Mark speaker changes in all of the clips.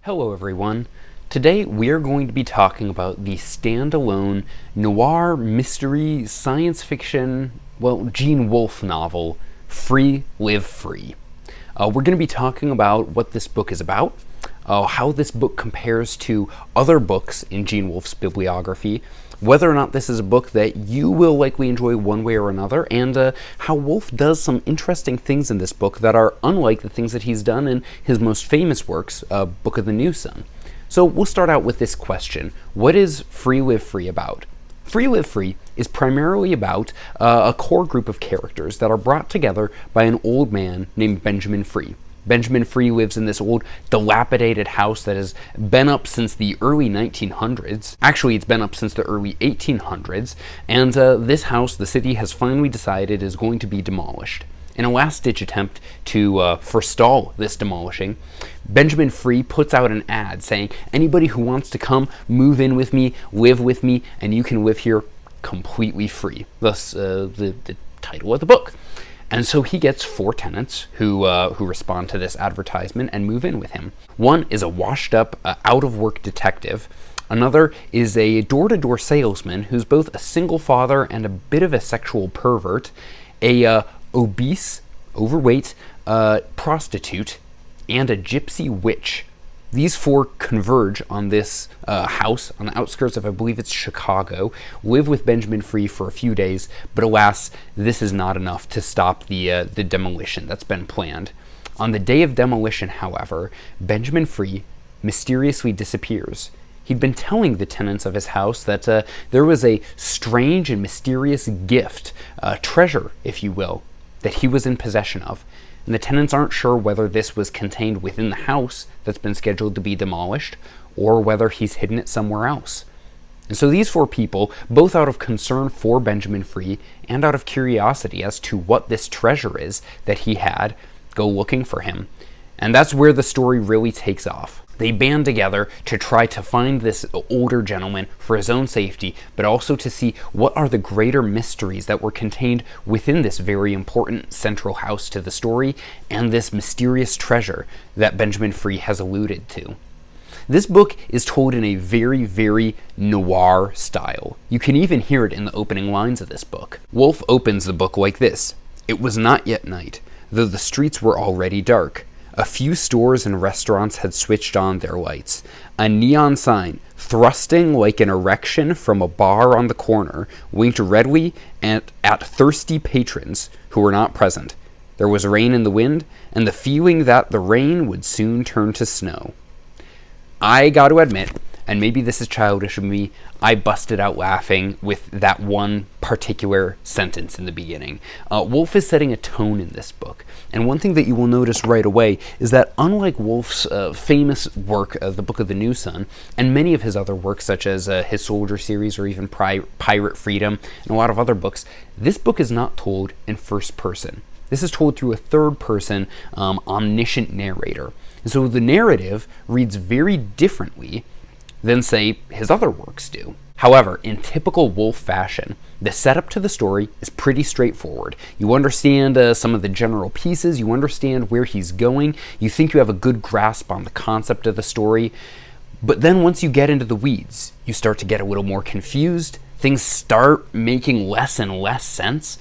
Speaker 1: Hello everyone. Today we are going to be talking about the standalone noir mystery science fiction, Gene Wolfe novel, Free, Live, Free. We're going to be talking about what this book is about, how this book compares to other books in Gene Wolfe's bibliography, whether or not this is a book that you will likely enjoy one way or another, and how Wolfe does some interesting things in this book that are unlike the things that he's done in his most famous works, Book of the New Sun. So we'll start out with this question. What is Free, Live, Free about? Free, Live, Free is primarily about a core group of characters that are brought together by an old man named Benjamin Free. Benjamin Free lives in this old, dilapidated house that has been up since the early 1900s. Actually, it's been up since the early 1800s, and this house, the city has finally decided, is going to be demolished. In a last-ditch attempt to forestall this demolishing, Benjamin Free puts out an ad saying, anybody who wants to come, move in with me, live with me, and you can live here completely free. Thus, the title of the book. And so he gets 4 tenants who respond to this advertisement and move in with him. One is a washed-up, out-of-work detective. Another is a door-to-door salesman who's both a single father and a bit of a sexual pervert. A obese, overweight prostitute, and a gypsy witch. These 4 converge on this house on the outskirts of, I believe it's Chicago, live with Benjamin Free for a few days, but alas, this is not enough to stop the demolition that's been planned. On the day of demolition, however, Benjamin Free mysteriously disappears. He'd been telling the tenants of his house that there was a strange and mysterious gift, treasure, if you will, that he was in possession of. And the tenants aren't sure whether this was contained within the house that's been scheduled to be demolished, or whether he's hidden it somewhere else. And so these 4 people, both out of concern for Benjamin Free and out of curiosity as to what this treasure is that he had, go looking for him. And that's where the story really takes off. They band together to try to find this older gentleman for his own safety, but also to see what are the greater mysteries that were contained within this very important central house to the story, and this mysterious treasure that Benjamin Free has alluded to. This book is told in a very, very noir style. You can even hear it in the opening lines of this book. Wolfe opens the book like this. It was not yet night, though the streets were already dark. A few stores and restaurants had switched on their lights. A neon sign, thrusting like an erection from a bar on the corner, winked redly at thirsty patrons who were not present. There was rain in the wind, and the feeling that the rain would soon turn to snow. I got to admit, and maybe this is childish of me, I busted out laughing with that one particular sentence in the beginning. Wolfe is setting a tone in this book. And one thing that you will notice right away is that unlike Wolfe's famous work, The Book of the New Sun, and many of his other works, such as his Soldier series or even Pirate Freedom and a lot of other books, this book is not told in first person. This is told through a third-person, omniscient narrator. And so the narrative reads very differently than, say, his other works do. However, in typical Wolfe fashion, the setup to the story is pretty straightforward. You understand some of the general pieces, you understand where he's going, you think you have a good grasp on the concept of the story, but then once you get into the weeds, you start to get a little more confused, things start making less and less sense,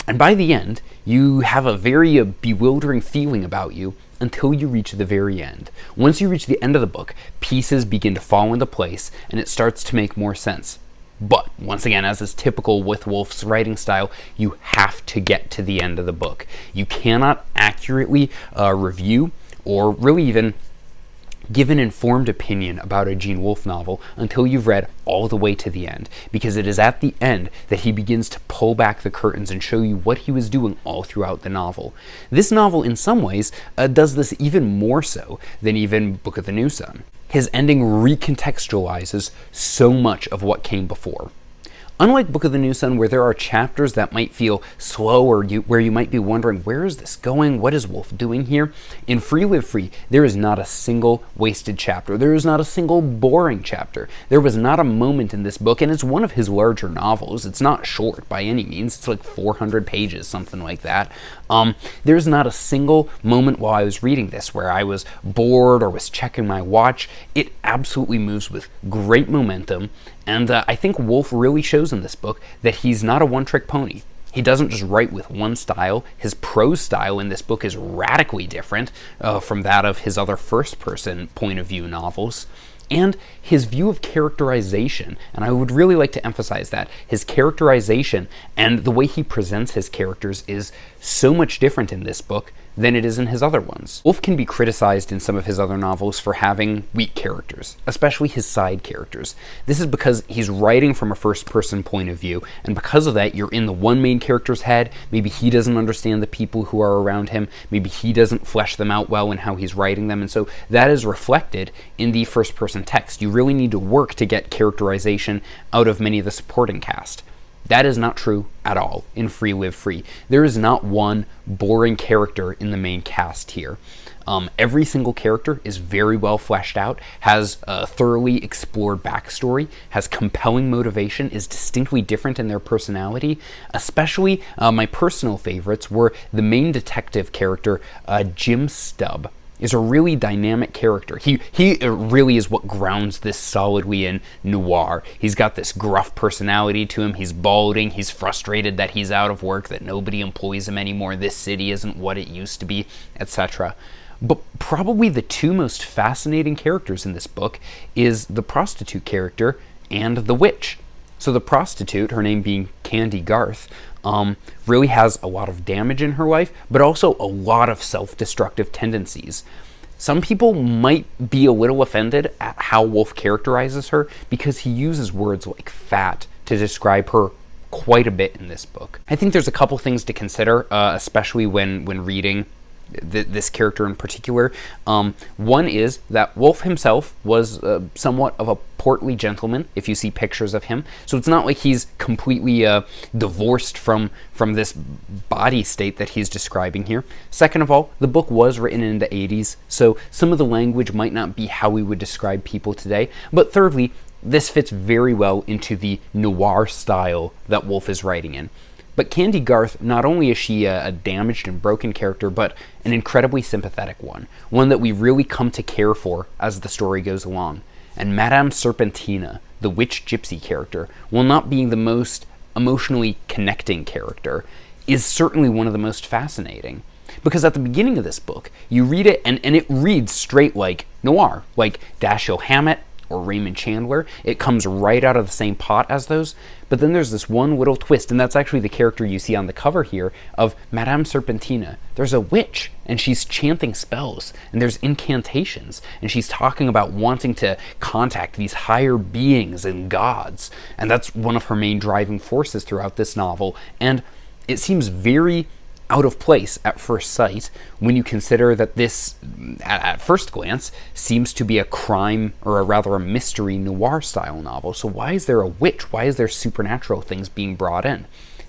Speaker 1: and by the end, you have a very bewildering feeling about you until you reach the very end. Once you reach the end of the book, pieces begin to fall into place and it starts to make more sense. But once again, as is typical with Wolfe's writing style, you have to get to the end of the book. You cannot accurately review or really even give an informed opinion about a Gene Wolfe novel until you've read all the way to the end, because it is at the end that he begins to pull back the curtains and show you what he was doing all throughout the novel. This novel, in some ways, does this even more so than even Book of the New Sun. His ending recontextualizes so much of what came before. Unlike Book of the New Sun, where there are chapters that might feel slow or where you might be wondering, where is this going? What is Wolfe doing here? In Free, Live, Free, there is not a single wasted chapter. There is not a single boring chapter. There was not a moment in this book, and it's one of his larger novels. It's not short by any means. It's like 400 pages, something like that. There's not a single moment while I was reading this where I was bored or was checking my watch. It absolutely moves with great momentum, and I think Wolfe really shows in this book that he's not a one-trick pony. He doesn't just write with one style. His prose style in this book is radically different from that of his other first-person point of view novels. And his view of characterization, and I would really like to emphasize that, his characterization and the way he presents his characters is so much different in this book than it is in his other ones. Wolfe can be criticized in some of his other novels for having weak characters, especially his side characters. This is because he's writing from a first-person point of view, and because of that, you're in the one main character's head. Maybe he doesn't understand the people who are around him. Maybe he doesn't flesh them out well in how he's writing them, and so that is reflected in the first-person text. You really need to work to get characterization out of many of the supporting cast. That is not true at all in Free Live Free. There is not one boring character in the main cast here. Every single character is very well fleshed out, has a thoroughly explored backstory, has compelling motivation, is distinctly different in their personality. Especially my personal favorites were the main detective character, Jim Stubb. Is a really dynamic character. He really is what grounds this solidly in noir. He's got this gruff personality to him. He's balding. He's frustrated that he's out of work, that nobody employs him anymore. This city isn't what it used to be, etc. But probably the two most fascinating characters in this book is the prostitute character and the witch. So the prostitute, her name being Candy Garth, really has a lot of damage in her life, but also a lot of self-destructive tendencies. Some people might be a little offended at how Wolfe characterizes her because he uses words like fat to describe her quite a bit in this book. I think there's a couple things to consider, especially when reading this character in particular. One is that Wolfe himself was somewhat of a portly gentleman, if you see pictures of him. So it's not like he's completely divorced from this body state that he's describing here. Second of all, the book was written in the 80s, so some of the language might not be how we would describe people today. But thirdly, this fits very well into the noir style that Wolfe is writing in. But Candy Garth, not only is she a damaged and broken character, but an incredibly sympathetic one that we really come to care for as the story goes along. And Madame Serpentina, the witch gypsy character, while not being the most emotionally connecting character, is certainly one of the most fascinating. Because at the beginning of this book, you read it, and it reads straight like noir, like Dashiell Hammett or Raymond Chandler. It comes right out of the same pot as those. But then there's this one little twist, and that's actually the character you see on the cover here of Madame Serpentina. There's a witch, and she's chanting spells, and there's incantations, and she's talking about wanting to contact these higher beings and gods. And that's one of her main driving forces throughout this novel. And it seems very out of place at first sight when you consider that this, at first glance, seems to be a crime, or rather a mystery noir style novel. So why is there a witch? Why is there supernatural things being brought in?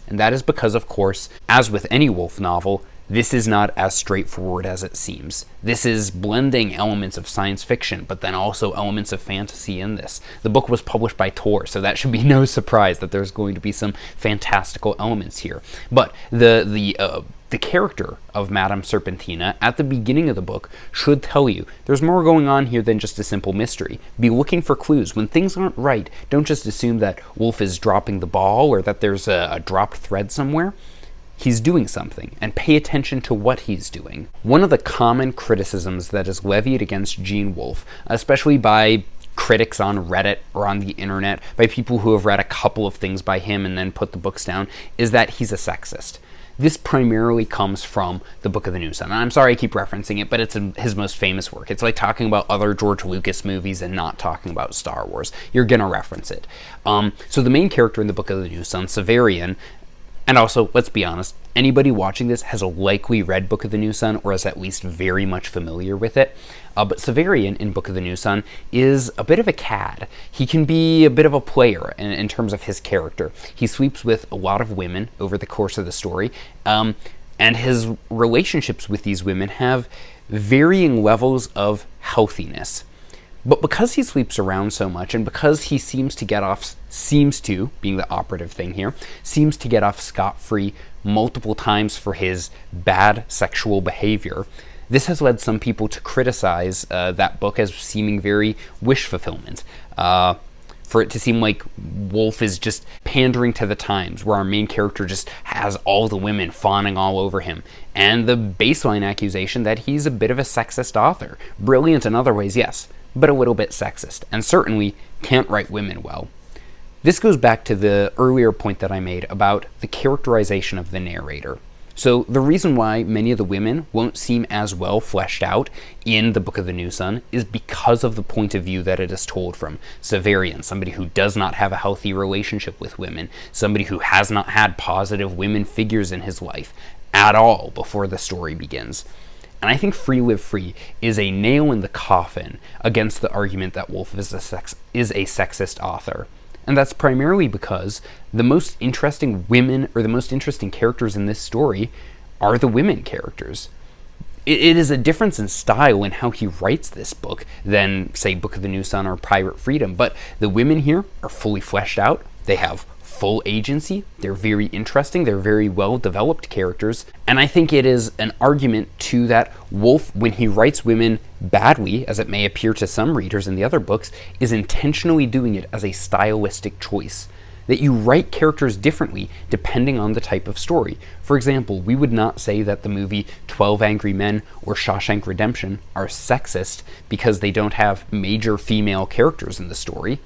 Speaker 1: And that is because, of course, as with any Wolfe novel, this is not as straightforward as it seems. This is blending elements of science fiction, but then also elements of fantasy in this. The book was published by Tor, so that should be no surprise that there's going to be some fantastical elements here. But the character of Madame Serpentina at the beginning of the book should tell you there's more going on here than just a simple mystery. Be looking for clues. When things aren't right, don't just assume that Wolfe is dropping the ball or that there's a dropped thread somewhere. He's doing something, and pay attention to what he's doing. One of the common criticisms that is levied against Gene Wolfe, especially by critics on Reddit or on the internet, by people who have read a couple of things by him and then put the books down, is that he's a sexist. This primarily comes from the Book of the New Sun. And I'm sorry I keep referencing it, but it's his most famous work. It's like talking about other George Lucas movies and not talking about Star Wars. You're going to reference it. So the main character in the Book of the New Sun, Severian, and also, let's be honest, anybody watching this has likely read Book of the New Sun or is at least very much familiar with it. But Severian in Book of the New Sun is a bit of a cad. He can be a bit of a player in terms of his character. He sleeps with a lot of women over the course of the story, and his relationships with these women have varying levels of healthiness. But because he sleeps around so much, and because he being the operative thing here, seems to get off scot-free multiple times for his bad sexual behavior, this has led some people to criticize that book as seeming very wish fulfillment. For it to seem like Wolfe is just pandering to the times, where our main character just has all the women fawning all over him. And the baseline accusation that he's a bit of a sexist author. Brilliant in other ways, yes, but a little bit sexist, and certainly can't write women well. This goes back to the earlier point that I made about the characterization of the narrator. So the reason why many of the women won't seem as well fleshed out in the Book of the New Sun is because of the point of view that it is told from. Severian, somebody who does not have a healthy relationship with women, somebody who has not had positive women figures in his life at all before the story begins. And I think Free Live Free is a nail in the coffin against the argument that Wolfe is a sexist author. And that's primarily because the most interesting women, or the most interesting characters in this story, are the women characters. It is a difference in style in how he writes this book than, say, Book of the New Sun or Pirate Freedom, but the women here are fully fleshed out. They have full agency. They're very interesting. They're very well-developed characters. And I think it is an argument, too, that Wolfe, when he writes women badly, as it may appear to some readers in the other books, is intentionally doing it as a stylistic choice. That you write characters differently depending on the type of story. For example, we would not say that the movie 12 Angry Men or Shawshank Redemption are sexist because they don't have major female characters in the story.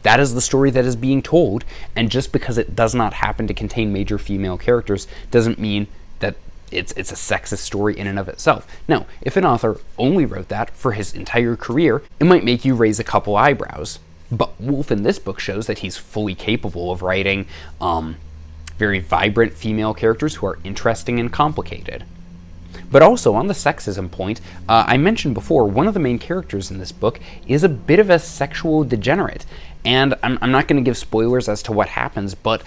Speaker 1: That is the story that is being told, and just because it does not happen to contain major female characters doesn't mean that it's a sexist story in and of itself. Now, if an author only wrote that for his entire career, it might make you raise a couple eyebrows. But Wolfe in this book shows that he's fully capable of writing very vibrant female characters who are interesting and complicated. But also, on the sexism point, I mentioned before, one of the main characters in this book is a bit of a sexual degenerate. And I'm not going to give spoilers as to what happens, but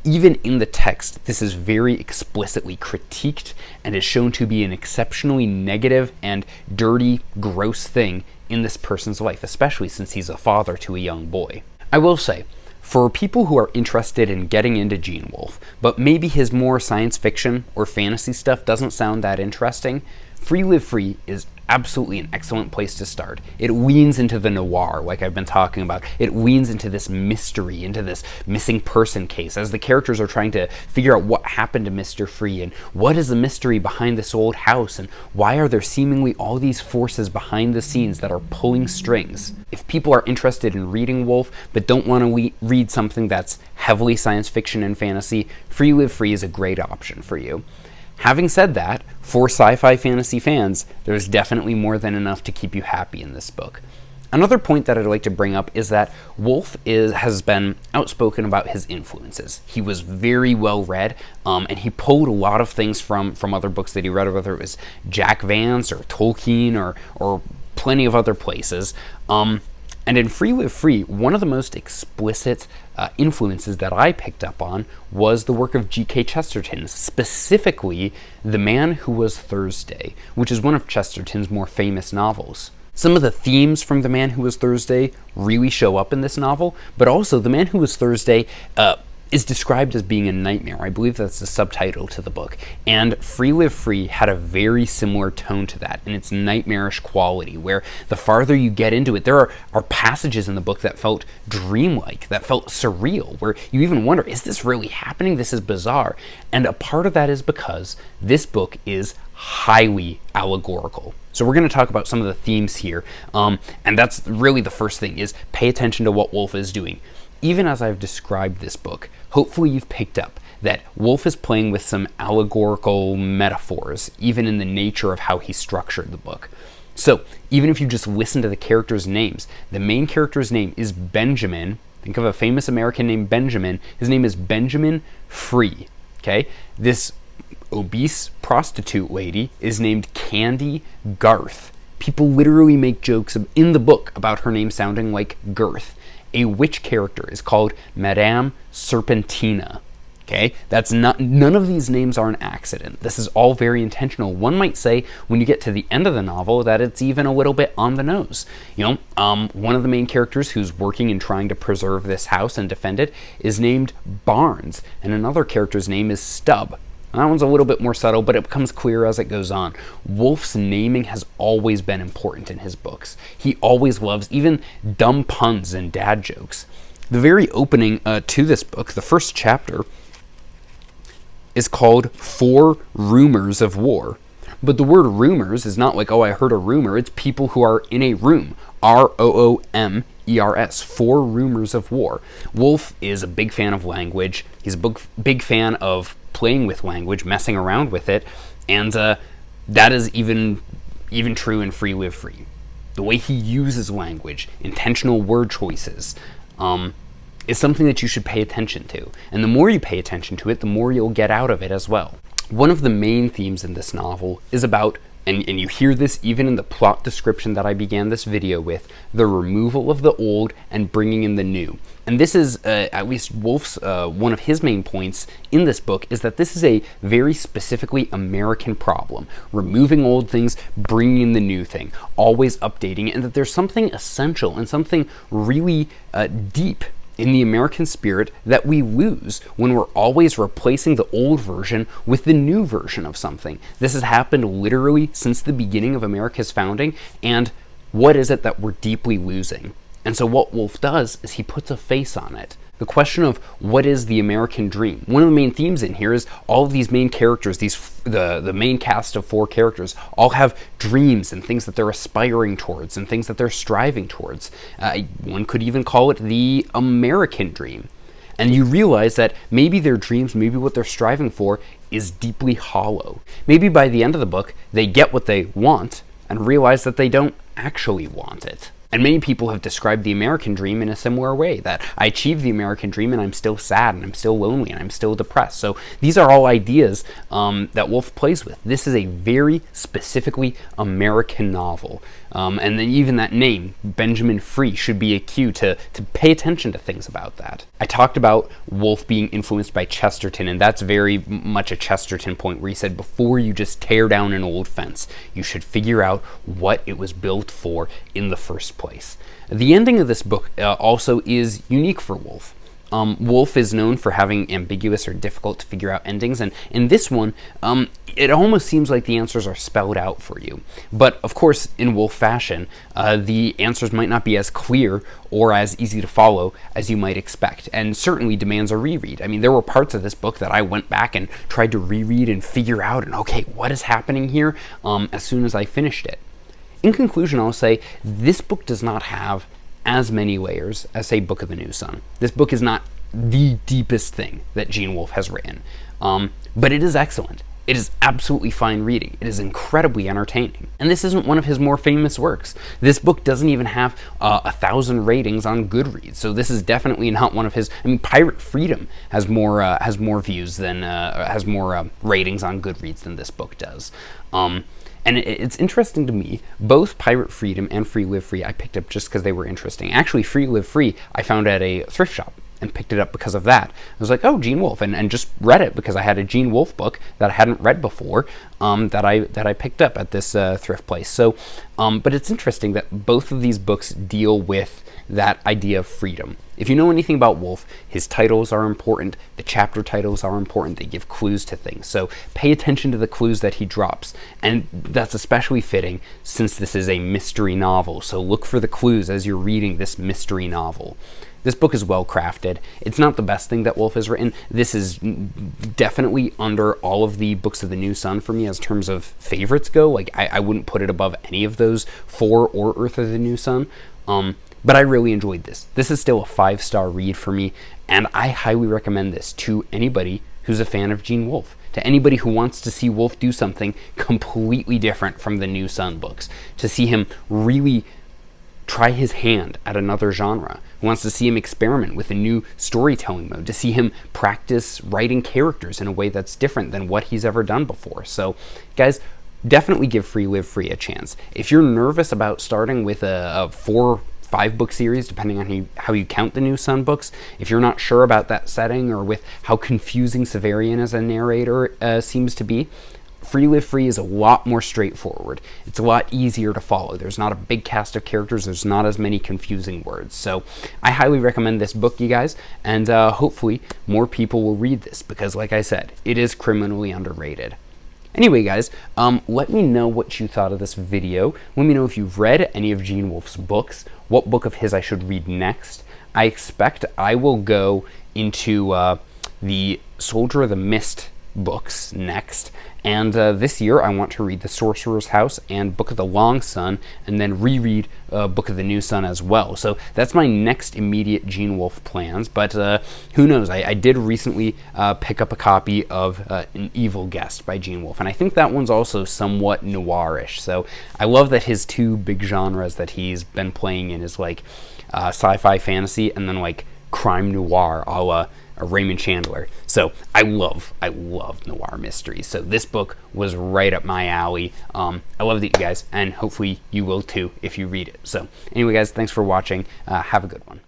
Speaker 1: even in the text, this is very explicitly critiqued and is shown to be an exceptionally negative and dirty, gross thing in this person's life, especially since he's a father to a young boy. I will say, for people who are interested in getting into Gene Wolfe, but maybe his more science fiction or fantasy stuff doesn't sound that interesting, Free Live Free is absolutely an excellent place to start. It leans into the noir, like I've been talking about. It leans into this mystery, into this missing person case, as the characters are trying to figure out what happened to Mr. Free, and what is the mystery behind this old house, and why are there seemingly all these forces behind the scenes that are pulling strings. If people are interested in reading Wolfe, but don't want to read something that's heavily science fiction and fantasy, Free Live Free is a great option for you. Having said that, for sci-fi fantasy fans, there's definitely more than enough to keep you happy in this book. Another point that I'd like to bring up is that Wolfe has been outspoken about his influences. He was very well read, and he pulled a lot of things from other books that he read, whether it was Jack Vance or Tolkien or plenty of other places. And in Free Live Free, one of the most explicit influences that I picked up on was the work of G.K. Chesterton, specifically The Man Who Was Thursday, which is one of Chesterton's more famous novels. Some of the themes from The Man Who Was Thursday really show up in this novel, but also The Man Who Was Thursday is described as being a nightmare. I believe that's the subtitle to the book. And Free Live Free had a very similar tone to that in its nightmarish quality, where the farther you get into it, there are passages in the book that felt dreamlike, that felt surreal, where you even wonder, is this really happening? This is bizarre. And a part of that is because this book is highly allegorical. So we're going to talk about some of the themes here, and that's really the first thing, is pay attention to what Wolfe is doing. Even as I've described this book, hopefully you've picked up that Wolfe is playing with some allegorical metaphors, even in the nature of how he structured the book. So, even if you just listen to the characters' names, the main character's name is Benjamin. Think of a famous American named Benjamin. His name is Benjamin Free. Okay? This obese prostitute lady is named Candy Garth. People literally make jokes in the book about her name sounding like Girth. A witch character is called Madame Serpentina. Okay, none of these names are an accident. This is all very intentional. One might say, when you get to the end of the novel, that it's even a little bit on the nose. One of the main characters who's working and trying to preserve this house and defend it is named Barnes, and another character's name is Stubb. That one's a little bit more subtle, but it becomes clear as it goes on. Wolfe's naming has always been important in his books. He always loves even dumb puns and dad jokes. The very opening to this book, the first chapter, is called 4 Rumors of War. But the word rumors is not like, oh, I heard a rumor. It's people who are in a room. ROOMERS. 4 Rumors of War. Wolfe is a big fan of language. He's a big fan of playing with language, messing around with it. And that is even true in Free Live Free. The way he uses language, intentional word choices, is something that you should pay attention to. And the more you pay attention to it, the more you'll get out of it as well. One of the main themes in this novel is about, and you hear this even in the plot description that I began this video with, the removal of the old and bringing in the new. And this is, at least Wolfe's, one of his main points in this book, is that this is a very specifically American problem. Removing old things, bringing in the new thing, always updating it, and that there's something essential and something really deep in the American spirit that we lose when we're always replacing the old version with the new version of something. This has happened literally since the beginning of America's founding, and what is it that we're deeply losing? And so what Wolfe does is he puts a face on it. The question of what is the American dream? One of the main themes in here is all of these main characters, the main cast of 4 characters, all have dreams and things that they're aspiring towards and things that they're striving towards. One could even call it the American dream. And you realize that maybe their dreams, maybe what they're striving for, is deeply hollow. Maybe by the end of the book, they get what they want and realize that they don't actually want it. And many people have described the American dream in a similar way, that I achieved the American dream and I'm still sad and I'm still lonely and I'm still depressed. So these are all ideas that Wolfe plays with. This is a very specifically American novel. And then even that name, Benjamin Free, should be a cue to pay attention to things about that. I talked about Wolfe being influenced by Chesterton, and that's very much a Chesterton point where he said, before you just tear down an old fence, you should figure out what it was built for in the first place. The ending of this book also is unique for Wolfe. Wolfe is known for having ambiguous or difficult to figure out endings, and in this one, it almost seems like the answers are spelled out for you. But of course, in Wolfe fashion, the answers might not be as clear or as easy to follow as you might expect, and certainly demands a reread. I mean, there were parts of this book that I went back and tried to reread and figure out, and okay, what is happening here, as soon as I finished it. In conclusion, I'll say this book does not have as many layers as, say, Book of the New Sun. This book is not the deepest thing that Gene Wolfe has written, but it is excellent. It is absolutely fine reading. It is incredibly entertaining. And this isn't one of his more famous works. This book doesn't even have 1,000 ratings on Goodreads, so this is definitely not one of his. I mean, Pirate Freedom has more views than has more ratings on Goodreads than this book does. And it's interesting to me, both Pirate Freedom and Free Live Free I picked up just because they were interesting. Actually, Free Live Free I found at a thrift shop and picked it up because of that. I was like, oh, Gene Wolfe, and just read it because I had a Gene Wolfe book that I hadn't read before that I picked up at this thrift place. So, but it's interesting that both of these books deal with that idea of freedom. If you know anything about Wolfe, his titles are important, the chapter titles are important, they give clues to things. So pay attention to the clues that he drops, and that's especially fitting since this is a mystery novel. So look for the clues as you're reading this mystery novel. This book is well crafted. It's not the best thing that Wolfe has written. This is definitely under all of the books of the New Sun for me as terms of favorites go. Like I wouldn't put it above any of those 4 or Earth of the New Sun. But I really enjoyed this. This is still a 5-star read for me, and I highly recommend this to anybody who's a fan of Gene Wolfe, to anybody who wants to see Wolfe do something completely different from the New Sun books, to see him really try his hand at another genre, who wants to see him experiment with a new storytelling mode, to see him practice writing characters in a way that's different than what he's ever done before. So, guys, definitely give Free Live Free a chance. If you're nervous about starting with a 5-book series, depending on how you count the New Sun books. If you're not sure about that setting or with how confusing Severian as a narrator seems to be, Free Live Free is a lot more straightforward. It's a lot easier to follow. There's not a big cast of characters. There's not as many confusing words. So I highly recommend this book, you guys, and hopefully more people will read this because, like I said, it is criminally underrated. Anyway, guys, let me know what you thought of this video. Let me know if you've read any of Gene Wolfe's books, what book of his I should read next. I expect I will go into the Soldier of the Mist books next, and this year I want to read The Sorcerer's House and Book of the Long Sun, and then reread Book of the New Sun as well. So that's my next immediate Gene Wolfe plans, but who knows? I did recently pick up a copy of An Evil Guest by Gene Wolfe, and I think that one's also somewhat noirish. So I love that his two big genres that he's been playing in is like sci-fi fantasy and then like crime noir a la Raymond Chandler. So I love noir mysteries. So this book was right up my alley. I loved it, you guys, and hopefully you will too if you read it. So anyway, guys, thanks for watching. Have a good one.